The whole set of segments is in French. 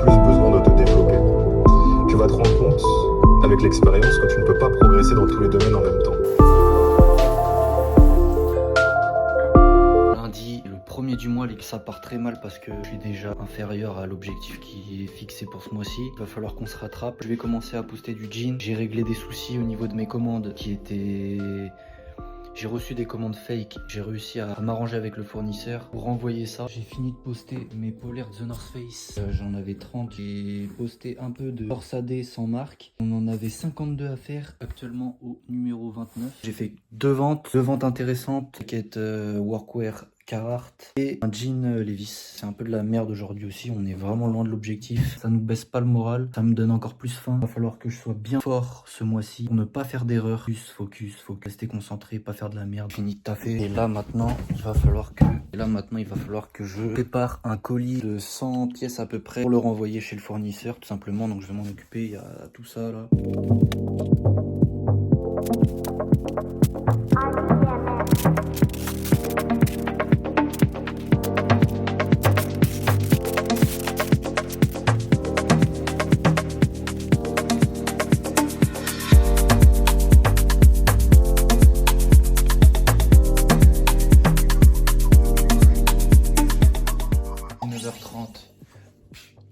plus besoin de te développer. Tu vas te rendre compte, avec l'expérience, que tu ne peux pas progresser dans tous les domaines en même temps. Lundi, le premier du mois, ça part très mal parce que je suis déjà inférieur à l'objectif qui est fixé pour ce mois-ci. Il va falloir qu'on se rattrape. Je vais commencer à poster du jean. J'ai réglé des soucis au niveau de mes commandes qui étaient... J'ai reçu des commandes fake, j'ai réussi à m'arranger avec le fournisseur pour renvoyer ça. J'ai fini de poster mes polaires The North Face, j'en avais 30. J'ai posté un peu de Force AD sans marque. On en avait 52 à faire, actuellement au numéro 29. J'ai fait deux ventes intéressantes, jaquette workwear Carhartt et un jean Levi's. C'est un peu de la merde aujourd'hui aussi, on est vraiment loin de l'objectif. Ça nous baisse pas le moral, ça me donne encore plus faim. Il va falloir que je sois bien fort ce mois-ci pour ne pas faire d'erreur. Focus, faut rester concentré, pas faire de la merde. Fini de taffer. Et là maintenant, il va falloir que je prépare un colis de 100 pièces à peu près pour le renvoyer chez le fournisseur tout simplement. Donc je vais m'en occuper, il y a tout ça là. 9h30.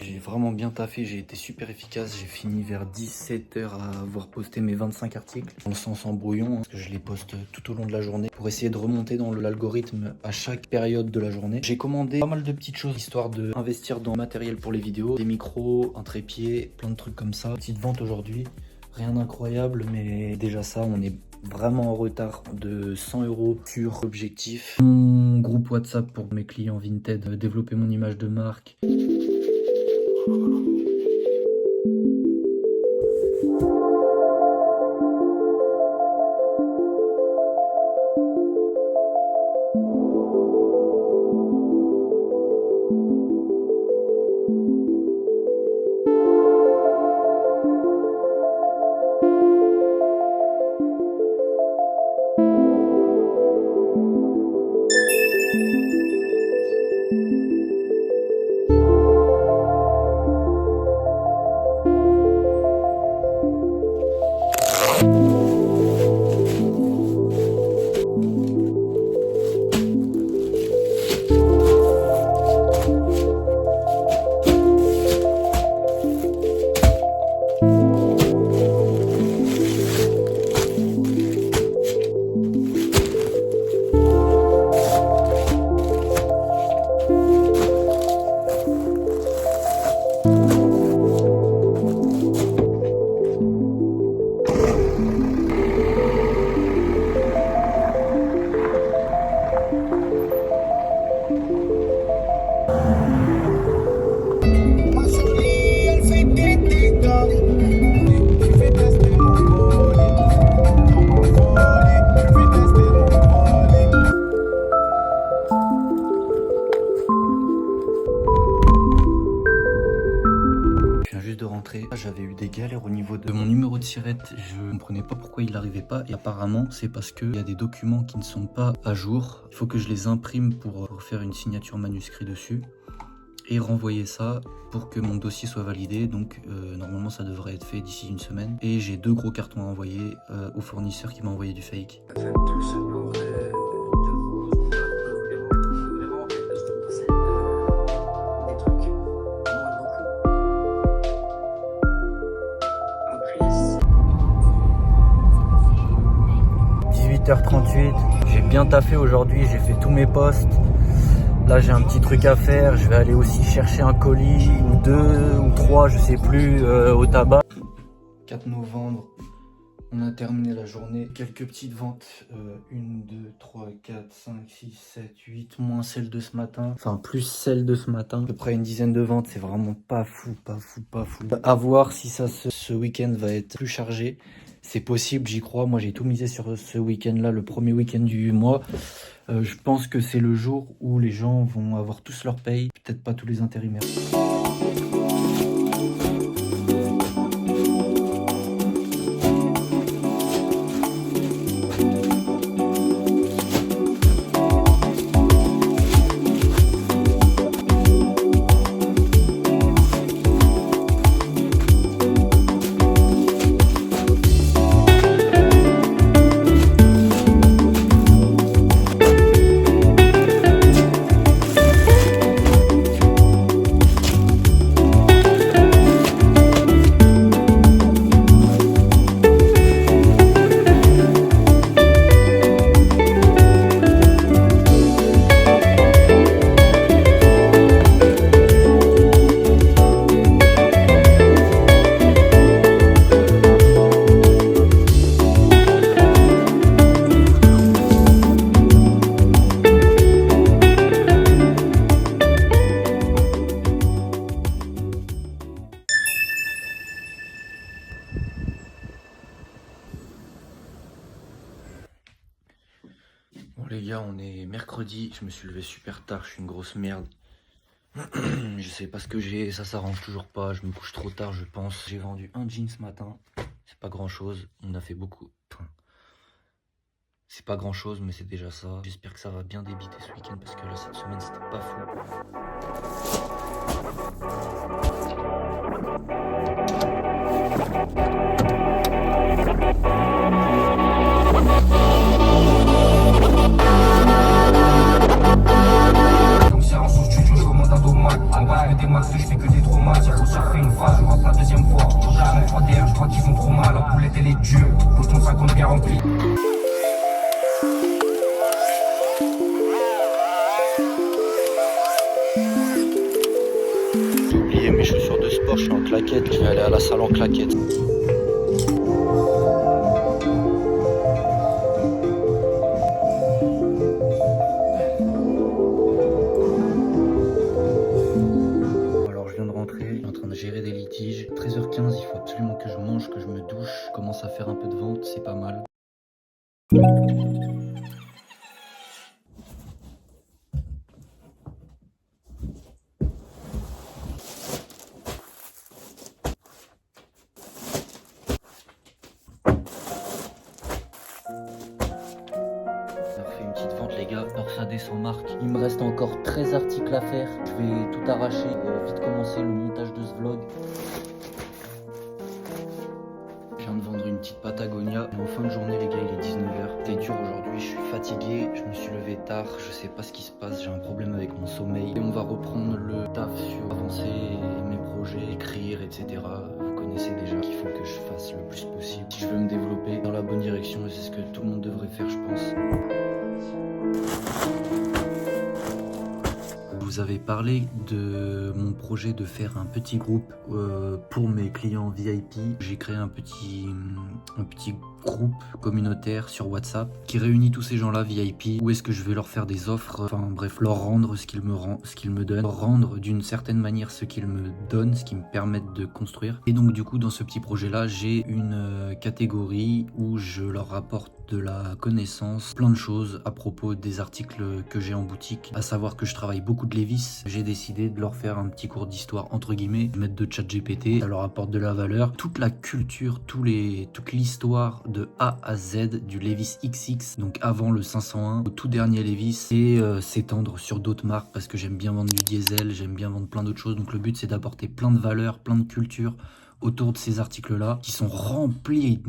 J'ai vraiment bien taffé, j'ai été super efficace. J'ai fini vers 17h à avoir posté mes 25 articles. Dans le sens en brouillon, parce que je les poste tout au long de la journée pour essayer de remonter dans l'algorithme à chaque période de la journée. J'ai commandé pas mal de petites choses histoire d'investir dans le matériel pour les vidéos, des micros, un trépied, plein de trucs comme ça. Petite vente aujourd'hui, rien d'incroyable, mais déjà ça, on est vraiment en retard de 100 € sur l'objectif. Mon groupe WhatsApp pour mes clients Vinted, développer mon image de marque. De rentrer, j'avais eu des galères au niveau de mon numéro de sirette, je ne comprenais pas pourquoi il n'arrivait pas et apparemment c'est parce qu'il y a des documents qui ne sont pas à jour. Il faut que je les imprime pour faire une signature manuscrite dessus et renvoyer ça pour que mon dossier soit validé. Donc normalement ça devrait être fait d'ici une semaine et j'ai 2 gros cartons à envoyer au fournisseur qui m'a envoyé du fake. 18h38, j'ai bien taffé aujourd'hui, j'ai fait tous mes posts. Là j'ai un petit truc à faire, je vais aller aussi chercher un colis ou 2 ou 3, je sais plus, au tabac. 4 novembre, on a terminé la journée. Quelques petites ventes, 1, 2, 3, 4, 5, 6, 7, 8, moins celle de ce matin. Enfin plus celle de ce matin, à peu près une dizaine de ventes, c'est vraiment pas fou. À voir si ça ce week-end va être plus chargé. C'est possible, j'y crois. Moi, j'ai tout misé sur ce week-end-là, le premier week-end du mois. Je pense que c'est le jour où les gens vont avoir tous leur paye. Peut-être pas tous les intérimaires. Les gars, on est mercredi, je me suis levé super tard, je suis une grosse merde. Je sais pas ce que j'ai, ça s'arrange toujours pas, je me couche trop tard je pense. J'ai vendu un jean ce matin, c'est pas grand chose, on a fait beaucoup. C'est pas grand chose mais c'est déjà ça. J'espère que ça va bien débiter ce week-end parce que là cette semaine c'était pas fou. Des max, je fais que des traumas. J'ai refait une phase, je vois la deuxième fois. Jamais 3D1, je crois qu'ils sont trop mal. La poulette elle est dure, faut que ton sac on est bien rempli. J'ai oublié mes chaussures de sport, je suis en claquette, je vais aller à la salle en claquette. Gérer des litiges. 13h15, il faut absolument que je mange, que je me douche. Je commence à faire un peu de vente, c'est pas mal. Une petite vente les gars, alors ça descend marque. Il me reste encore 13 articles à faire. Je vais tout arracher, vite commencer le montage de ce vlog. Je viens de vendre une petite Patagonia. En fin de journée les gars, il est 19h. C'était dur aujourd'hui, je suis fatigué, je me suis levé tard, je sais pas ce qui se passe, j'ai un problème avec mon sommeil. Et on va reprendre le taf sur avancer mes projets, écrire, etc. Vous connaissez déjà qu'il faut que je fasse le plus possible. Si je veux me développer dans la bonne direction, et c'est ce que tout le monde devrait faire je pense. Vous avez parlé de mon projet de faire un petit groupe pour mes clients VIP. J'ai créé un petit groupe communautaire sur WhatsApp qui réunit tous ces gens-là VIP. Où est-ce que je vais leur faire des offres, enfin bref, leur rendre ce qu'ils me donnent, leur rendre d'une certaine manière ce qu'ils me donnent, ce qui me permettent de construire. Et donc du coup dans ce petit projet-là, j'ai une catégorie où je leur rapporte de la connaissance, plein de choses à propos des articles que j'ai en boutique. À savoir que je travaille beaucoup de Levi's. J'ai décidé de leur faire un petit cours d'histoire entre guillemets, mettre de ChatGPT, ça leur apporte de la valeur. Toute la culture, toute l'histoire de A à Z du Levi's XX, donc avant le 501, au tout dernier Levi's, et s'étendre sur d'autres marques parce que j'aime bien vendre du diesel, j'aime bien vendre plein d'autres choses. Donc le but c'est d'apporter plein de valeurs, plein de culture autour de ces articles-là, qui sont remplis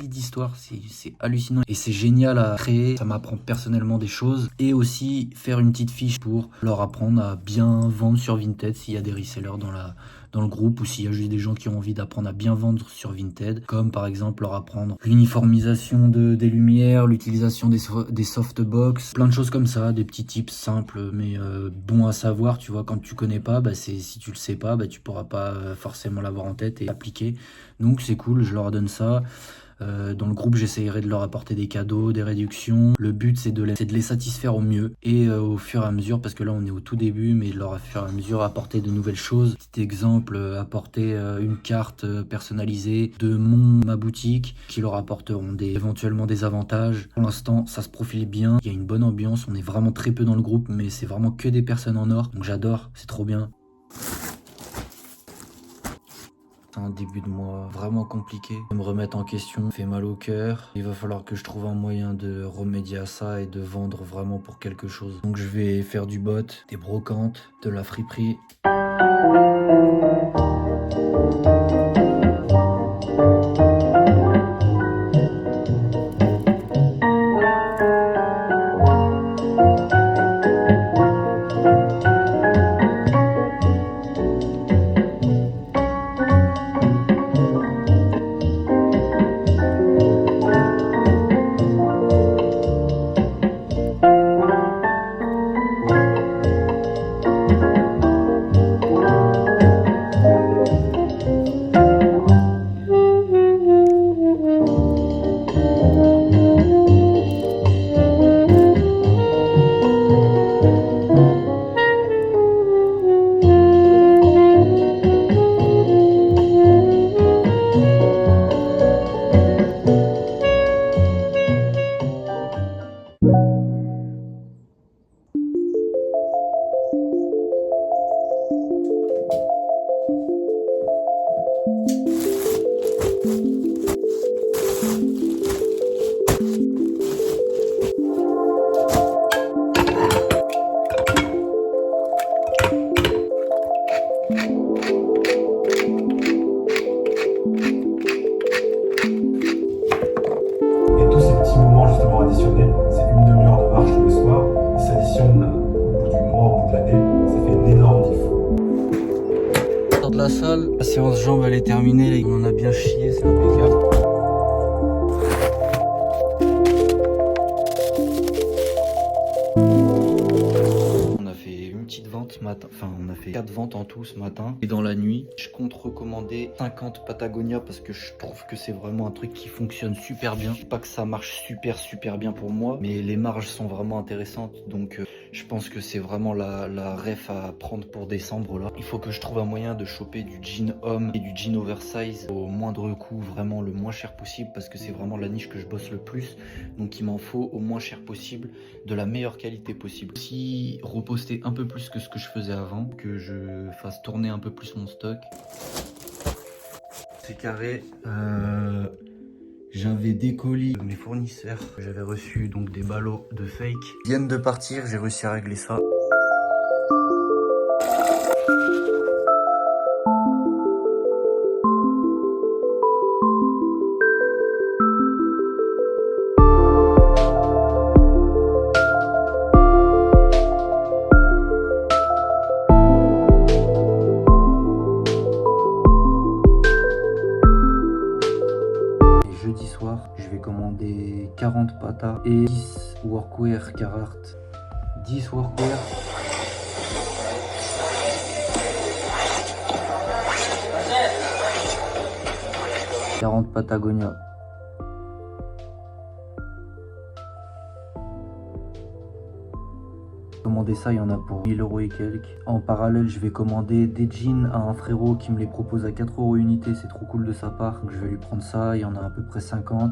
d'histoires, c'est hallucinant. Et c'est génial à créer, ça m'apprend personnellement des choses. Et aussi faire une petite fiche pour leur apprendre à bien vendre sur Vinted, s'il y a des resellers dans le groupe, ou s'il y a juste des gens qui ont envie d'apprendre à bien vendre sur Vinted, comme par exemple leur apprendre l'uniformisation des lumières, l'utilisation des softbox, plein de choses comme ça, des petits tips simples, mais bons à savoir, tu vois, quand tu connais pas, si tu le sais pas, tu pourras pas forcément l'avoir en tête et l'appliquer. Donc c'est cool, je leur donne ça. Dans le groupe, j'essayerai de leur apporter des cadeaux, des réductions. Le but, c'est de les satisfaire au mieux et au fur et à mesure, parce que là, on est au tout début, mais de leur, au fur et à mesure, apporter de nouvelles choses. Petit exemple, apporter une carte personnalisée de ma boutique qui leur apporteront éventuellement des avantages. Pour l'instant, ça se profile bien. Il y a une bonne ambiance. On est vraiment très peu dans le groupe, mais c'est vraiment que des personnes en or. Donc j'adore, c'est trop bien. C'est un début de mois vraiment compliqué. Me remettre en question fait mal au cœur. Il va falloir que je trouve un moyen de remédier à ça et de vendre vraiment pour quelque chose. Donc je vais faire du bot, des brocantes, de la friperie. sortir de la salle. La séance jambes elle est terminée, on en a bien chié, c'est impeccable. On a fait une petite vente ce matin, enfin on a fait 4 ventes en tout ce matin. Et dans la nuit, je compte recommander 50 Patagonia parce que je trouve que c'est vraiment un truc qui fonctionne super bien. Pas que ça marche super bien pour moi, mais les marges sont vraiment intéressantes. Donc je pense que c'est vraiment la ref à prendre pour décembre là. Il faut que je trouve un moyen de choper du jean homme et du jean oversize au moindre coût, vraiment le moins cher possible parce que c'est vraiment la niche que je bosse le plus. Donc il m'en faut au moins cher possible, de la meilleure qualité possible. Si reposter un peu plus que ce que je faisais avant, que je fasse tourner un peu plus mon stock. C'est carré. J'avais des colis de mes fournisseurs. J'avais reçu donc des ballots de fake. Ils viennent de partir, j'ai réussi à régler ça. Jeudi soir, je vais commander 40 patas et 10 workwear Carhartt. 10 workwear. « 40 Patagonia. » Commander ça, il y en a pour 1000 € et quelques. En parallèle, je vais commander des jeans à un frérot qui me les propose à 4 € unité. C'est trop cool de sa part. Donc je vais lui prendre ça. Il y en a à peu près 50.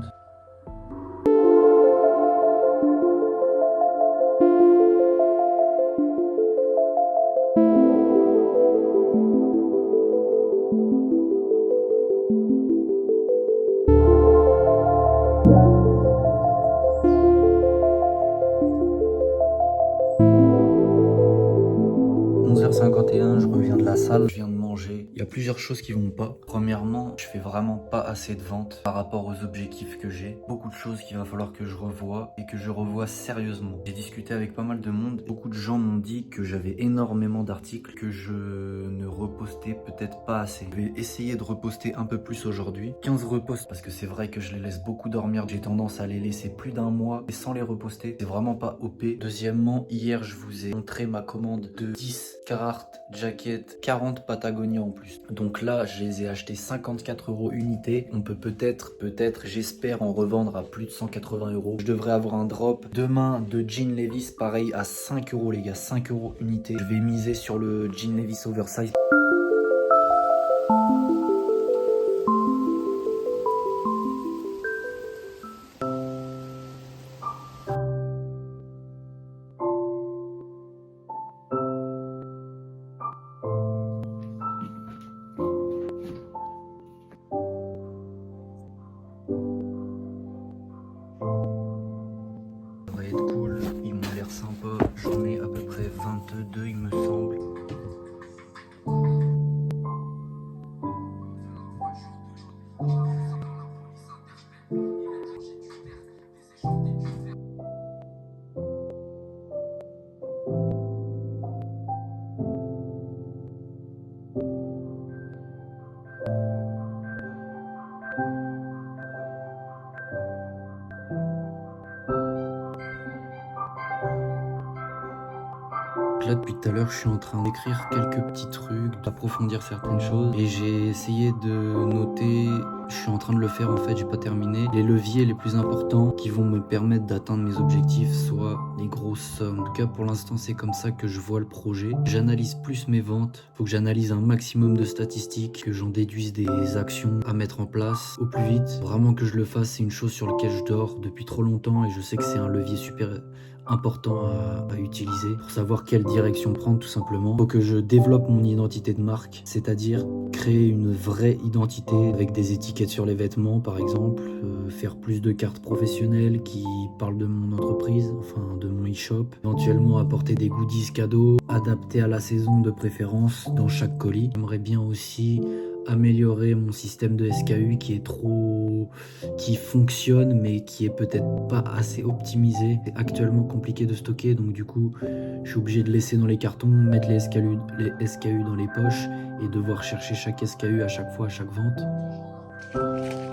Je reviens de la salle, je viens de manger. Il y a plusieurs choses qui vont pas. Premièrement, je fais vraiment pas assez de ventes par rapport aux objectifs que j'ai. Beaucoup de choses qu'il va falloir que je revoie et que je revoie sérieusement. J'ai discuté avec pas mal de monde. Beaucoup de gens m'ont dit que j'avais énormément d'articles, que je ne repostais peut-être pas assez. Je vais essayer de reposter un peu plus aujourd'hui. 15 reposts parce que c'est vrai que je les laisse beaucoup dormir. J'ai tendance à les laisser plus d'un mois et sans les reposter. C'est vraiment pas OP. Deuxièmement, hier je vous ai montré ma commande de 10 Carhartt jacket, 40 Patagonia en plus. Donc là, je les ai achetés 54 € unité. On peut peut-être, j'espère en revendre à plus de 180 €. Je devrais avoir un drop demain de jean Levi's, pareil à 5 € les gars, 5 € unité. Je vais miser sur le jean Levi's oversize. Ça va être cool, ils m'ont l'air sympa. J'en ai à peu près 22 il me semble. Là depuis tout à l'heure je suis en train d'écrire quelques petits trucs, d'approfondir certaines choses et j'ai essayé de noter, je suis en train de le faire en fait, j'ai pas terminé, les leviers les plus importants qui vont me permettre d'atteindre mes objectifs, soit les grosses sommes. En tout cas pour l'instant c'est comme ça que je vois le projet. J'analyse plus mes ventes, faut que j'analyse un maximum de statistiques, que j'en déduise des actions à mettre en place au plus vite. Vraiment que je le fasse, c'est une chose sur laquelle je dors depuis trop longtemps et je sais que c'est un levier super important à utiliser pour savoir quelle direction prendre tout simplement. Faut que je développe mon identité de marque, c'est-à-dire créer une vraie identité avec des étiquettes sur les vêtements par exemple, faire plus de cartes professionnelles qui parlent de mon entreprise, enfin de mon e-shop, éventuellement apporter des goodies cadeaux adaptés à la saison de préférence dans chaque colis. J'aimerais bien aussi améliorer mon système de SKU qui fonctionne mais qui est peut-être pas assez optimisé. C'est actuellement compliqué de stocker, donc du coup je suis obligé de laisser dans les cartons, mettre les SKU dans les poches et devoir chercher chaque SKU à chaque fois, à chaque vente.